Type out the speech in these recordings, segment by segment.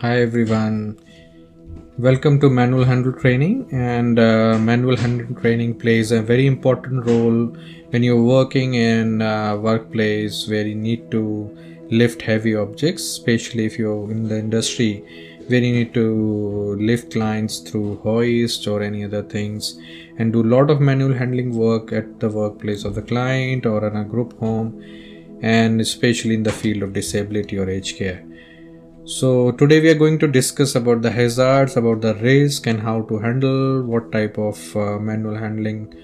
Hi everyone, welcome to Manual Handle Training. And Manual Handle Training plays a very important role when you're working in a workplace where you need to lift heavy objects, especially if you're in the industry where you need to lift clients through hoist or any other things, and do a lot of manual handling work at the workplace of the client or in a group home, and especially in the field of disability or aged care. So today we are going to discuss about the hazards, about the risk and how to handle, what type of manual handling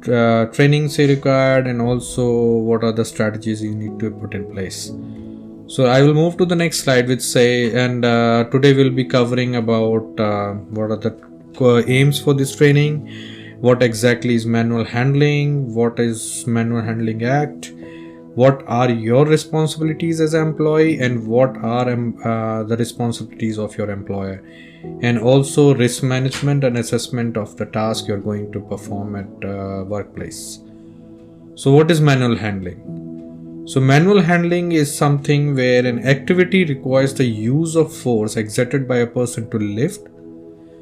trainings are required, and also what are the strategies you need to put in place. So I will move to the next slide which say, and today we'll be covering about what are the aims for this training, what exactly is manual handling, what is Manual Handling Act, what are your responsibilities as an employee, and what are the responsibilities of your employer, and also risk management and assessment of the task you're going to perform at workplace. So what is manual handling? So manual handling is something where an activity requires the use of force exerted by a person to lift,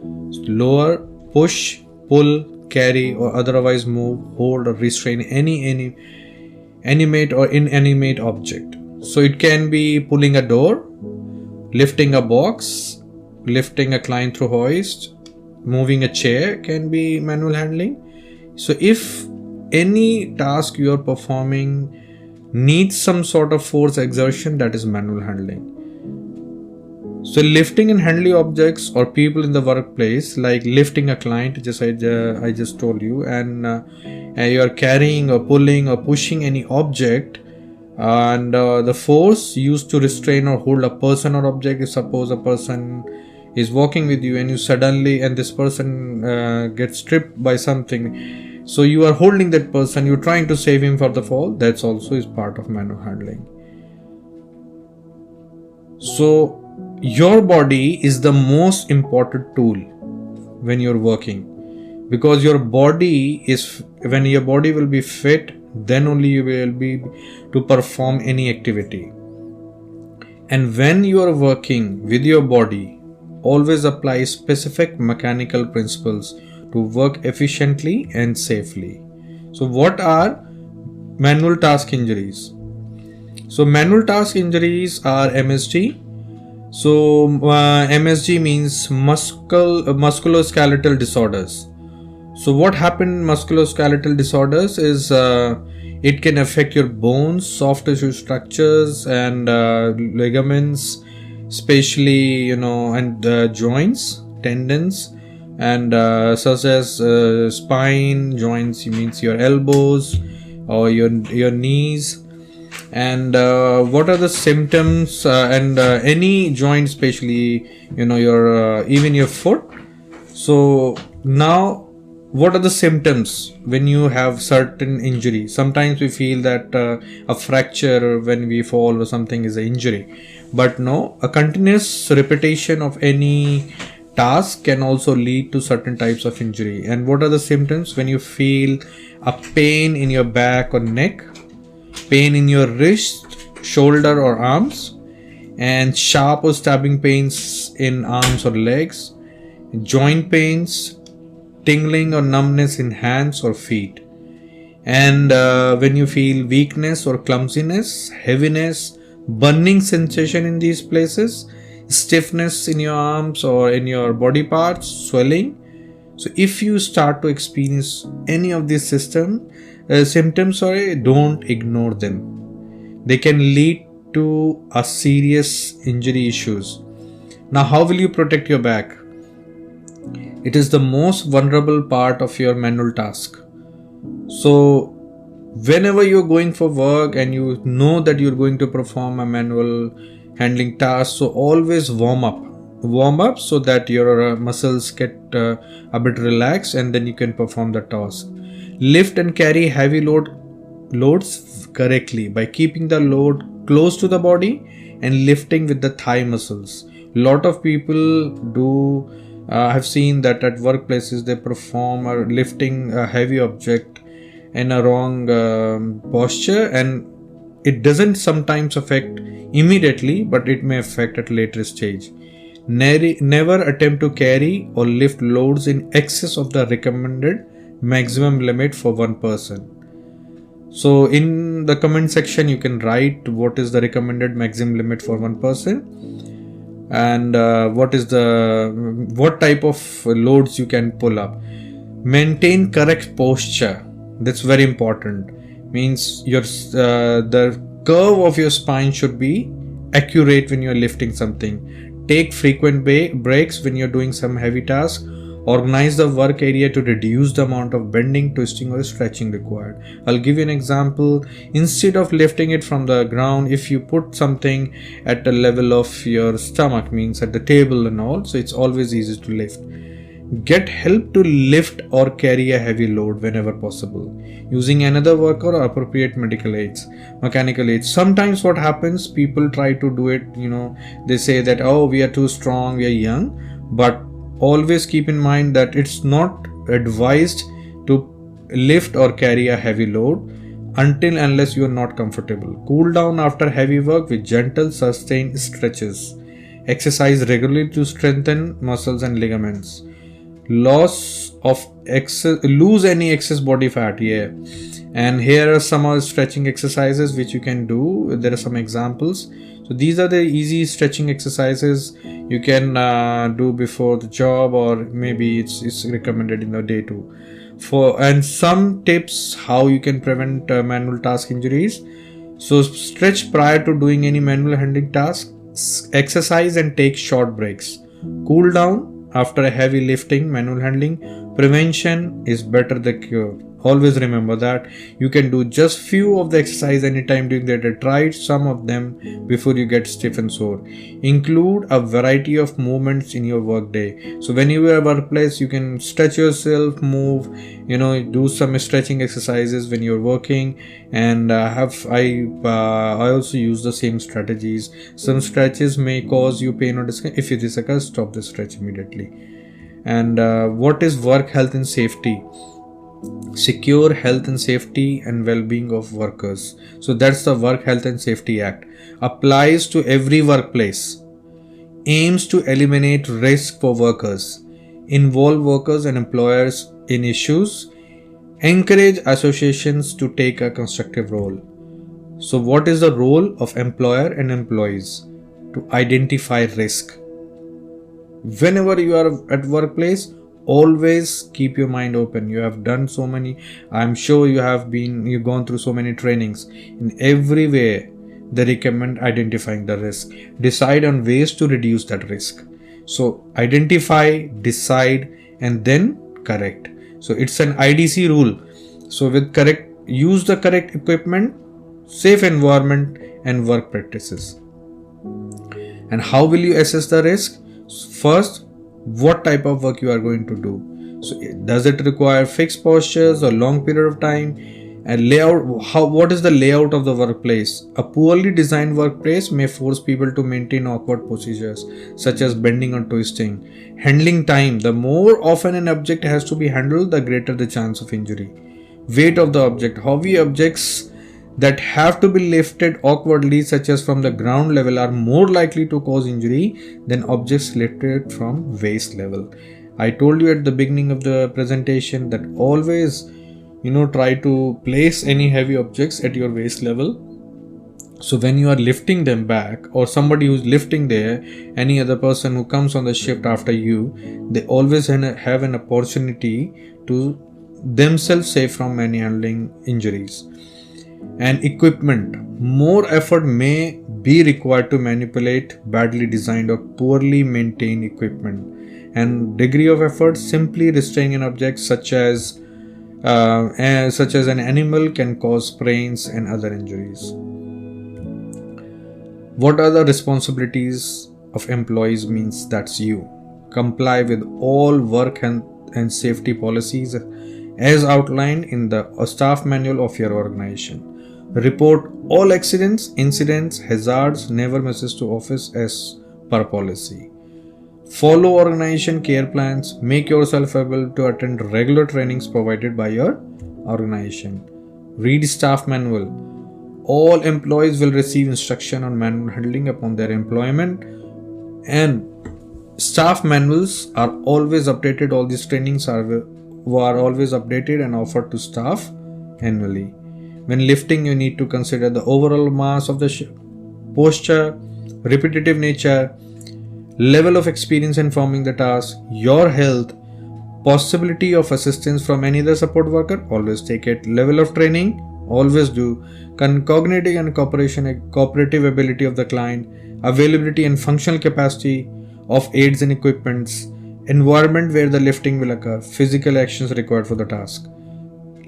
lower, push, pull, carry, or otherwise move, hold, or restrain any animate or inanimate object. So it can be pulling a door, lifting a box, lifting a client through hoist, moving a chair can be manual handling. So if any task you are performing needs some sort of force exertion, that is manual handling. So lifting and handling objects or people in the workplace, like lifting a client, I just told you, and you are carrying or pulling or pushing any object, and the force used to restrain or hold a person or object is, suppose a person is walking with you and you suddenly, and this person gets tripped by something, so you are holding that person, you're trying to save him for the fall. That's also is part of manual handling. So your body is the most important tool when you're working, because your body is, when your body will be fit, then only you will be to perform any activity. And when you are working with your body, always apply specific mechanical principles to work efficiently and safely. So what are manual task injuries? So manual task injuries are MSG. So MSG means musculoskeletal disorders. So what happened in musculoskeletal disorders is it can affect your bones, soft tissue structures, and ligaments, especially and joints, tendons, and such as spine joints. Means your elbows or your knees. And what are the symptoms and any joint, especially your even your foot. So now what are the symptoms when you have certain injury? Sometimes we feel that a fracture when we fall or something is an injury, but no, a continuous repetition of any task can also lead to certain types of injury. And what are the symptoms? When you feel a pain in your back or neck, pain in your wrist, shoulder or arms, and sharp or stabbing pains in arms or legs, joint pains, tingling or numbness in hands or feet, and when you feel weakness or clumsiness, heaviness, burning sensation in these places, stiffness in your arms or in your body parts, swelling. So if you start to experience any of these symptoms, don't ignore them. They can lead to a serious injury issues. Now, how will you protect your back? It is the most vulnerable part of your manual task. So whenever you're going for work and you know that you're going to perform a manual handling task, so always warm up so that your muscles get a bit relaxed, and then you can perform the task. Lift and carry heavy loads correctly by keeping the load close to the body and lifting with the thigh muscles. Lot of people do have seen that at workplaces they perform or lifting a heavy object in a wrong posture, and it doesn't sometimes affect immediately, but it may affect at later stage. Never attempt to carry or lift loads in excess of the recommended maximum limit for one person. So in the comment section you can write what is the recommended maximum limit for one person, and what type of loads you can pull up. Maintain correct posture. That's very important. Means the curve of your spine should be accurate when you're lifting something. Take frequent breaks when you're doing some heavy task. Organize the work area to reduce the amount of bending, twisting or stretching required. I'll give you an example. Instead of lifting it from the ground, if you put something at the level of your stomach, means at the table and all, so it's always easy to lift. Get help to lift or carry a heavy load whenever possible, using another worker or appropriate mechanical aids. Sometimes what happens, people try to do it, they say that, oh, we are too strong, we are young, but always keep in mind that it's not advised to lift or carry a heavy load unless you are not comfortable. Cool down after heavy work with gentle, sustained stretches. Exercise regularly to strengthen muscles and ligaments. Lose any excess body fat. And here are some other stretching exercises which you can do. There are some examples. So these are the easy stretching exercises you can do before the job, or maybe it's recommended in the day too. And some tips how you can prevent manual task injuries. So stretch prior to doing any manual handling task. Exercise and take short breaks. Cool down after a heavy lifting, manual handling. Prevention is better than cure. Always remember that. You can do just few of the exercise anytime during the day. Try some of them before you get stiff and sore. Include a variety of movements in your work day. So when you are at workplace, you can stretch yourself, move, do some stretching exercises when you're working. And I also use the same strategies. Some stretches may cause you pain or discomfort. If this occurs, stop the stretch immediately. And what is work health and safety? Secure health and safety and well-being of workers. So that's the Work Health and Safety Act. Applies to every workplace. Aims to eliminate risk for workers. Involve workers and employers in issues. Encourage associations to take a constructive role. So what is the role of employer and employees? To identify risk. Whenever you are at workplace, always keep your mind open. You have done so many, I'm sure you've gone through so many trainings. In every way they recommend identifying the risk. Decide on ways to reduce that risk. So identify, decide, and then correct. So it's an IDC rule. So use the correct equipment, safe environment and work practices. And how will you assess the risk? First, what type of work you are going to do. So does it require fixed postures or long period of time? And layout, what is the layout of the workplace? A poorly designed workplace may force people to maintain awkward postures such as bending or twisting. Handling time. The more often an object has to be handled, the greater the chance of injury. Weight of the object. Heavy objects that have to be lifted awkwardly, such as from the ground level, are more likely to cause injury than objects lifted from waist level. I told you at the beginning of the presentation that always try to place any heavy objects at your waist level. So when you are lifting them back, or somebody who's lifting there, any other person who comes on the shift after you, they always have an opportunity to themselves save from any handling injuries. And equipment. More effort may be required to manipulate badly designed or poorly maintained equipment. And degree of effort, simply restraining an object such as an animal can cause sprains and other injuries. What are the responsibilities of employees? Means that's you. Comply with all work and safety policies as outlined in the staff manual of your organization. Report all accidents, incidents, hazards, never misses to office as per policy. Follow organization care plans. Make yourself able to attend regular trainings provided by your organization. Read staff manual. All employees will receive instruction on manual handling upon their employment, and Staff manuals are always updated. All these trainings are always updated and offered to staff annually. When lifting, you need to consider the overall mass of the posture, repetitive nature, level of experience in performing the task, your health, possibility of assistance from any other support worker. Always take it. Level of training, always do. Cognitive and cooperative ability of the client, availability and functional capacity of aids and equipments, environment where the lifting will occur, physical actions required for the task.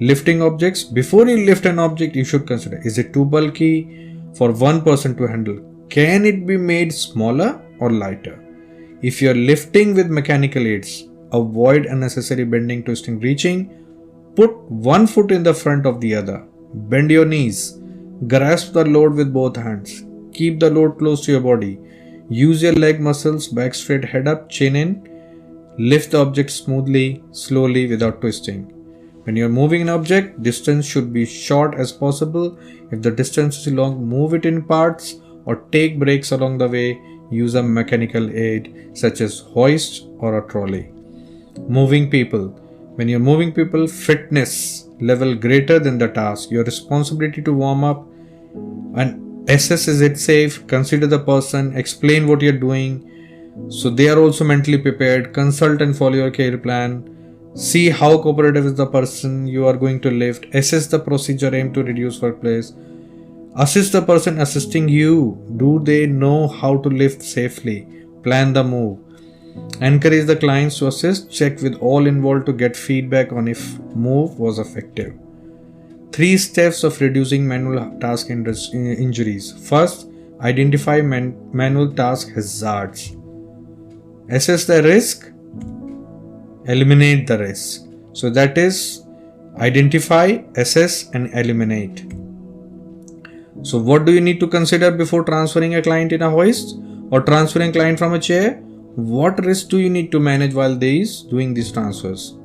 Lifting objects. Before you lift an object, you should consider, is it too bulky for one person to handle? Can it be made smaller or lighter? If you are lifting with mechanical aids, avoid unnecessary bending, twisting, reaching. Put one foot in the front of the other. Bend your knees. Grasp the load with both hands. Keep the load close to your body. Use your leg muscles, back straight, head up, chin in. Lift the object smoothly, slowly, without twisting. When you are moving an object, distance should be short as possible. If the distance is long, move it in parts or take breaks along the way. Use a mechanical aid such as hoist or a trolley. Moving people. When you're moving people, fitness level greater than the task. Your responsibility to warm up and assess is it safe. Consider the person. Explain what you're doing, so they are also mentally prepared. Consult and follow your care plan. See how cooperative is the person you are going to lift. Assess the procedure aimed to reduce workplace. Assist the person assisting you. Do they know how to lift safely? Plan the move. Encourage the clients to assist. Check with all involved to get feedback on if move was effective. 3 steps of reducing manual task injuries. First, identify manual task hazards. Assess the risk. Eliminate the risk. So that is identify, assess and eliminate. So what do you need to consider before transferring a client in a hoist or transferring a client from a chair? What risk do you need to manage while doing these transfers?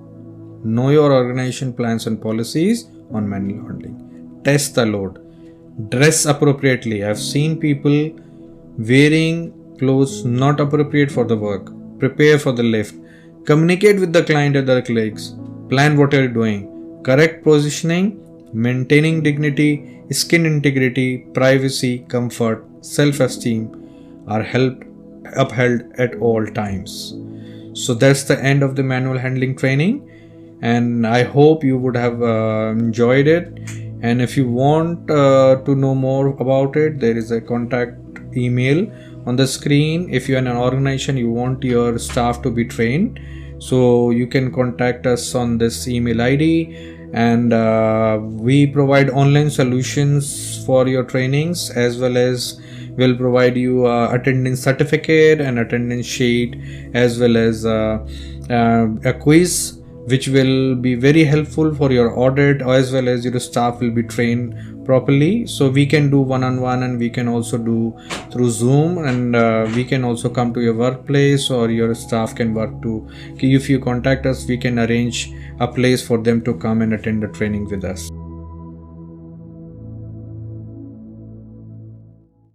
Know your organization plans and policies on manual handling. Test the load. Dress appropriately. I've seen people wearing clothes not appropriate for the work. Prepare for the lift. Communicate with the client and their colleagues. Plan what you're doing. Correct positioning, maintaining dignity, skin integrity, privacy, comfort, self-esteem are upheld at all times. So that's the end of the manual handling training, and I hope you would have enjoyed it. And if you want to know more about it, there is a contact email on the screen. If you're in an organization, you want your staff to be trained, so you can contact us on this email ID, and we provide online solutions for your trainings, as well as we'll provide you attendance certificate and attendance sheet, as well as a quiz which will be very helpful for your audit, as well as your staff will be trained properly. So we can do one-on-one, and we can also do through Zoom, and we can also come to your workplace, or your staff can work to. If you contact us, we can arrange a place for them to come and attend the training with us.